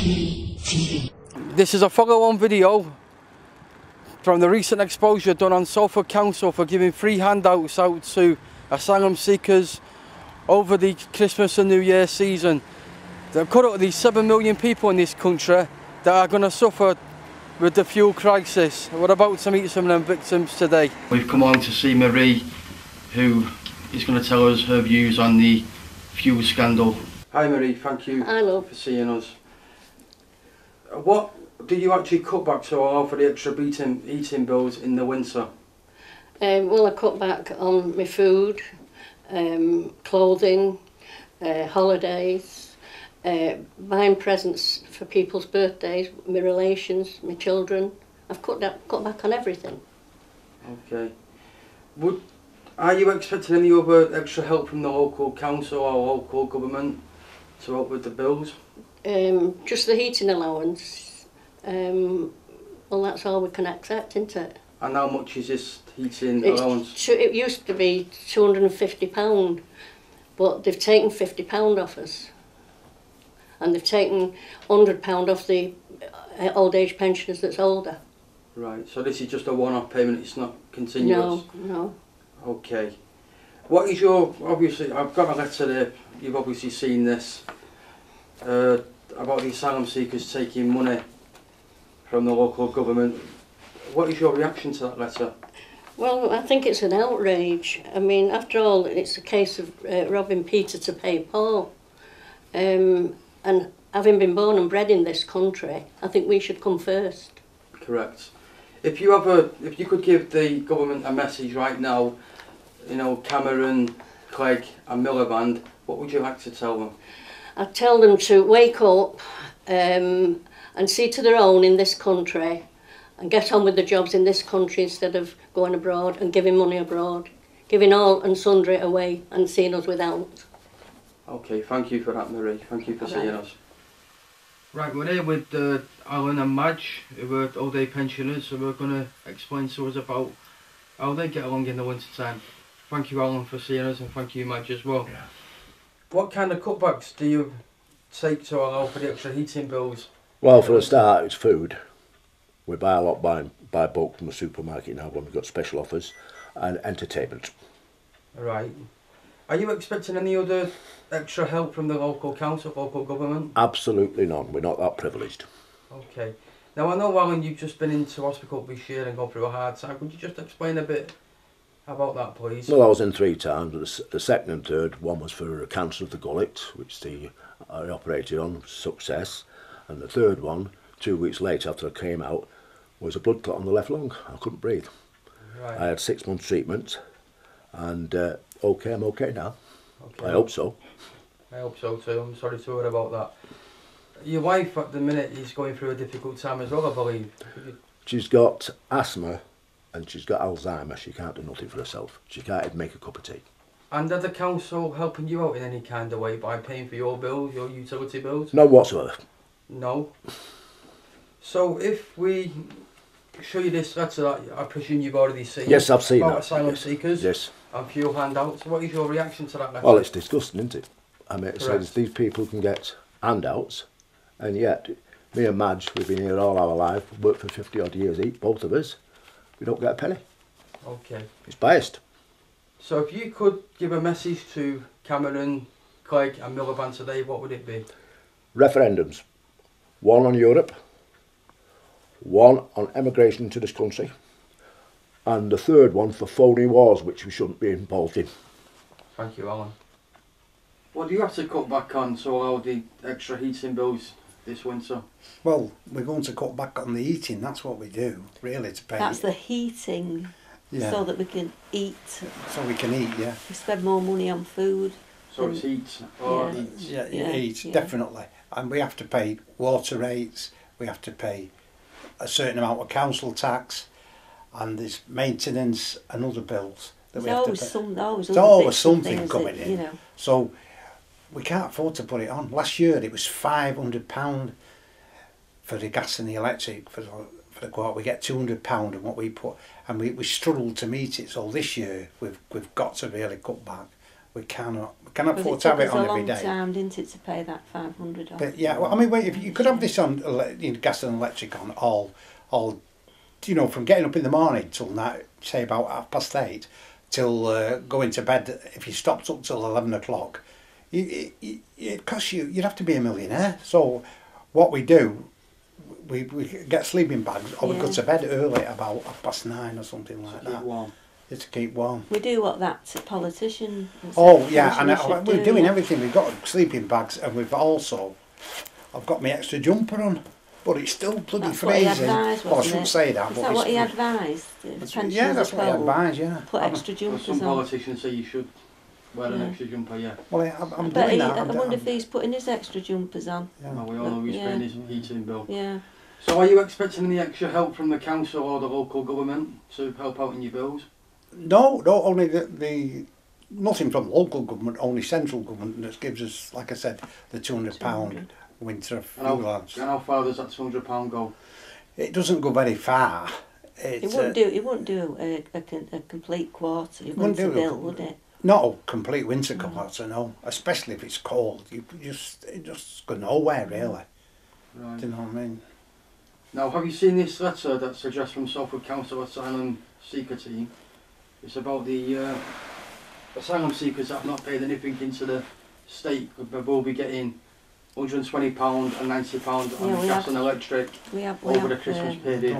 BNPtv. This is a follow-on video from the recent exposure done on Salford Council for giving free handouts out to asylum seekers over the Christmas and New Year season. There are currently 7 million people in this country that are going to suffer with the fuel crisis. We're about to meet some of them victims today. We've come on to see Marie, who is going to tell us her views on the fuel scandal. Hi Marie, thank you for seeing us. What do you actually cut back to allow for the extra eating bills in the winter? Well, I cut back on my food, clothing, holidays, buying presents for people's birthdays, my relations, my children. I've cut back on everything. Okay. Are you expecting any other extra help from the local council or local government to help with the bills? Just the heating allowance. Well, that's all we can accept, isn't it? And how much is this heating allowance? It used to be £250, but they've taken £50 off us. And they've taken £100 off the old age pensioners that's older. Right, so this is just a one-off payment, it's not continuous? No. Okay. What is your, obviously, I've got a letter there, you've obviously seen this, about the asylum seekers taking money from the local government. What is your reaction to that letter? Well, I think it's an outrage. I mean, after all, it's a case of robbing Peter to pay Paul. And having been born and bred in this country, I think we should come first. Correct. If you could give the government a message right now, you know, Cameron, Clegg and Miliband, what would you like to tell them? I'd tell them to wake up and see to their own in this country and get on with the jobs in this country instead of going abroad and giving money abroad, giving all and sundry away and seeing us without. Okay, thank you for that, Marie. Thank you for seeing us. Right, we're here with Alan and Madge, who are old age pensioners, so we're going to explain to us about how they get along in the winter time. Thank you, Alan, for seeing us, and thank you, Madge, as well. Yeah. What kind of cutbacks do you take to allow for the extra heating bills? Well, for a start, it's food. We buy a lot by bulk from the supermarket now when we've got special offers, and entertainment. Right. Are you expecting any other extra help from the local council, local government? Absolutely none. We're not that privileged. Okay. Now I know, Alan, you've just been into hospital this year and gone through a hard time. Could you just explain a bit about that, please? Well, I was in 3 times. The second and third one was for a cancer of the gullet, which I operated on, success. And the third one, 2 weeks later after I came out, was a blood clot on the left lung. I couldn't breathe. Right. I had 6 months treatment, and okay, I'm okay now. Okay. I hope so. I hope so too. I'm sorry to hear about that. Your wife at the minute is going through a difficult time as well, I believe. She's got asthma and she's got Alzheimer's. She can't do nothing for herself. She can't even make a cup of tea. And are the council helping you out in any kind of way by paying for your bills, your utility bills? No whatsoever. No. So if we show you this letter that I presume you've already seen. Yes, I've seen about that. Asylum Seekers. Yes. And fuel handouts. What is your reaction to that letter? Well, it's disgusting, isn't it? I mean, it says these people can get handouts, and yet me and Madge, we've been here all our life, worked for 50 odd years each, both of us. We don't get a penny. Okay. It's biased. So if you could give a message to Cameron, Clegg and Miliband today, what would it be? Referendums. One on Europe, one on emigration to this country, and the third one for phony wars, which we shouldn't be involved in. Thank you, Alan. What do you have to cut back on to allow the extra heating bills this winter? Well, we're going to cut back on the eating, that's what we do, really, to pay. That's the heating, so that we can eat. So we can eat, yeah. We spend more money on food. So it's heat or eats? Yeah, eat, definitely. And we have to pay water rates, we have to pay a certain amount of council tax, and there's maintenance and other bills that we have to pay. There's always something coming in. You know. So we can't afford to put it on. Last year it was £500 for the gas and the electric for the quote. We get £200 on what we put, and we struggled to meet it. So this year we've got to really cut back. We cannot afford to have it on every day. It took us a long time, didn't it, to pay that 500 off? But yeah, well, I mean, wait, if you could have this on gas and electric on all, you know, from getting up in the morning till night, say about 8:30, till going to bed. If you stopped up till 11 o'clock, it costs you. You'd have to be a millionaire. So, what we do, we get sleeping bags, or we go to bed early about 9:30 or something like that. Warm. To keep warm. We do what that politician. Oh yeah, and we're doing everything. We've got sleeping bags, and I've got my extra jumper on, but it's still bloody that's freezing. What he advised, well, I shouldn't say that. Is that what he advised? Yeah, that's what he advised. Yeah. Put extra jumpers on. Some politicians say you should wear an extra jumper. Yeah. Well, I'm doing that. I wonder if he's putting his extra jumpers on. Yeah. Well, we all know he's paying his heating bill. Yeah. So, are you expecting any extra help from the council or the local government to help out in your bills? No, only the nothing from local government, only central government that gives us, like I said, the £200 winter fuel allowance. And how far does that £200 go? It doesn't go very far. It wouldn't do a complete quarter. It wouldn't bill, would it? Not a complete winter quarter, no. Especially if it's cold. It just go nowhere really. Right. Do you know what I mean? Now, have you seen this letter that suggests from Salford Council Asylum Seeker team? It's about the asylum seekers that have not paid anything into the state. They will be getting £120 and £90 on gas and electric over the Christmas period.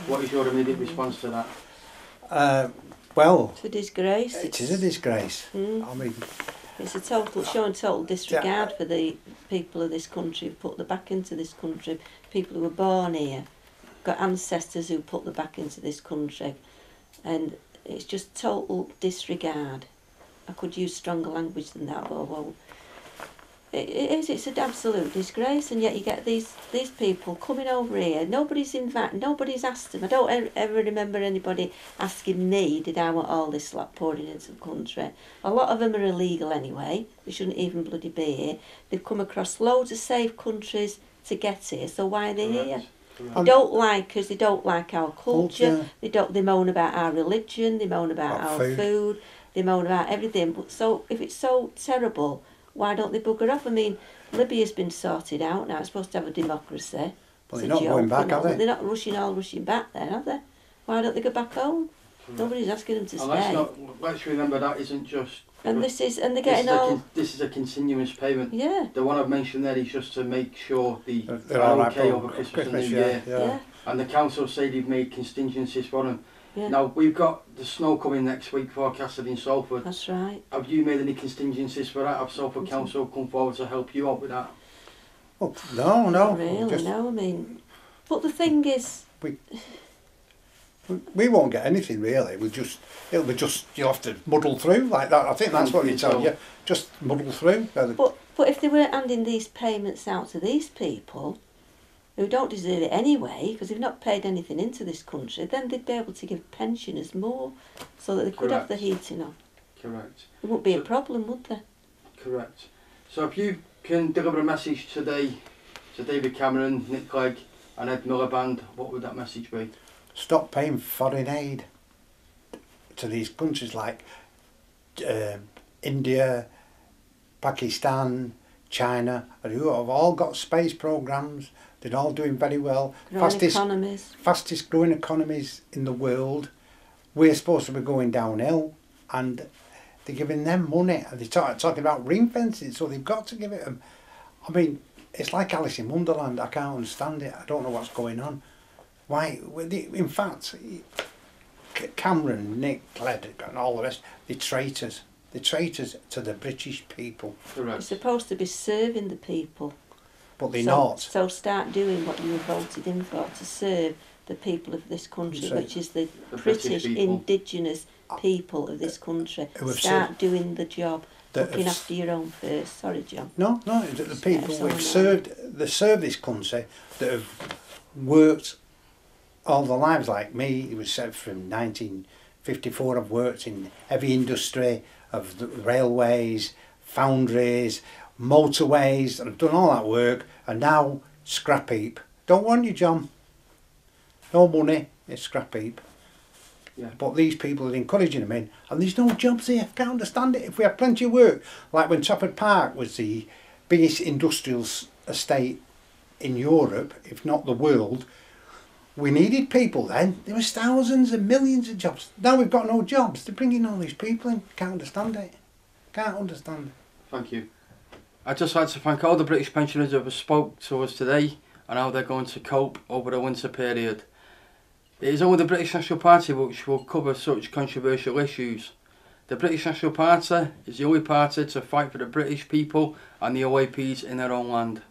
What is your immediate response to that? Well, it's a disgrace. It is a disgrace. I mean, it's showing total disregard for the people of this country who put the back into this country. People who were born here, got ancestors who put the back into this country, and it's just total disregard. I could use stronger language than that, but well, it's an absolute disgrace. And yet you get these people coming over here. Nobody's nobody's asked them. I don't ever remember anybody asking me, did I want all this slap pouring into the country? A lot of them are illegal anyway. They shouldn't even bloody be here. They've come across loads of safe countries to get here, so why are they here? They don't like us, they don't like our culture, they moan about our religion, they moan about our food, they moan about everything. But so if it's so terrible, why don't they bugger off? I mean, Libya's been sorted out now, it's supposed to have a democracy. But they're not going back, are they? They're not rushing back then, are they? Why don't they go back home? Nobody's asking them to stay. Let's remember that isn't just... And they're getting all... This is a continuous payment. Yeah. The one I've mentioned there is just to make sure they're all okay over Christmas and New Year. Yeah. And the council say they've made contingencies for them. Yeah. Now, we've got the snow coming next week forecasted in Salford. That's right. Have you made any contingencies for that? Have Salford Council come forward to help you out with that? Well, no. Not really, no. I mean, but the thing is... We won't get anything really. It'll be just you'll have to muddle through like that. I think that's what you tell you. Just muddle through. But if they were handing these payments out to these people who don't deserve it anyway, because they've not paid anything into this country, then they'd be able to give pensioners more, so that they could have the heating on. Correct. It wouldn't be a problem, would there? Correct. So if you can deliver a message today to David Cameron, Nick Clegg and Ed Miliband, what would that message be? Stop paying foreign aid to these countries like India, Pakistan, China, who have all got space programs. They're all doing very well. Fastest growing economies in the world. We're supposed to be going downhill, and they're giving them money. And they're talking about ring fencing, so they've got to give it them. I mean, it's like Alice in Wonderland. I can't understand it. I don't know what's going on. Why? In fact, Cameron, Nick, Clegg and all the rest, they're traitors. They're traitors to the British people. Correct. You're supposed to be serving the people. But they're not. So start doing what you were voted in for, to serve the people of this country, which is the British indigenous people of this country. Start doing the job. Looking after your own first. Sorry, John. No, the people who've served this country, that have worked all their lives like me. It was said from 1954 I've worked in heavy industry, of the railways, foundries, motorways, and I've done all that work, and now scrap heap. Don't want you, John. No money, it's scrap heap. Yeah. But these people are encouraging them in, and there's no jobs here. I can't understand it. If we had plenty of work, like when Trafford Park was the biggest industrial estate in Europe, if not the world, we needed people then. There was thousands and millions of jobs. Now we've got no jobs. They're bringing all these people in. Can't understand it. Can't understand it. Thank you. I'd just like to thank all the British pensioners who have spoke to us today and how they're going to cope over the winter period. It is only the British National Party which will cover such controversial issues. The British National Party is the only party to fight for the British people and the OAPs in their own land.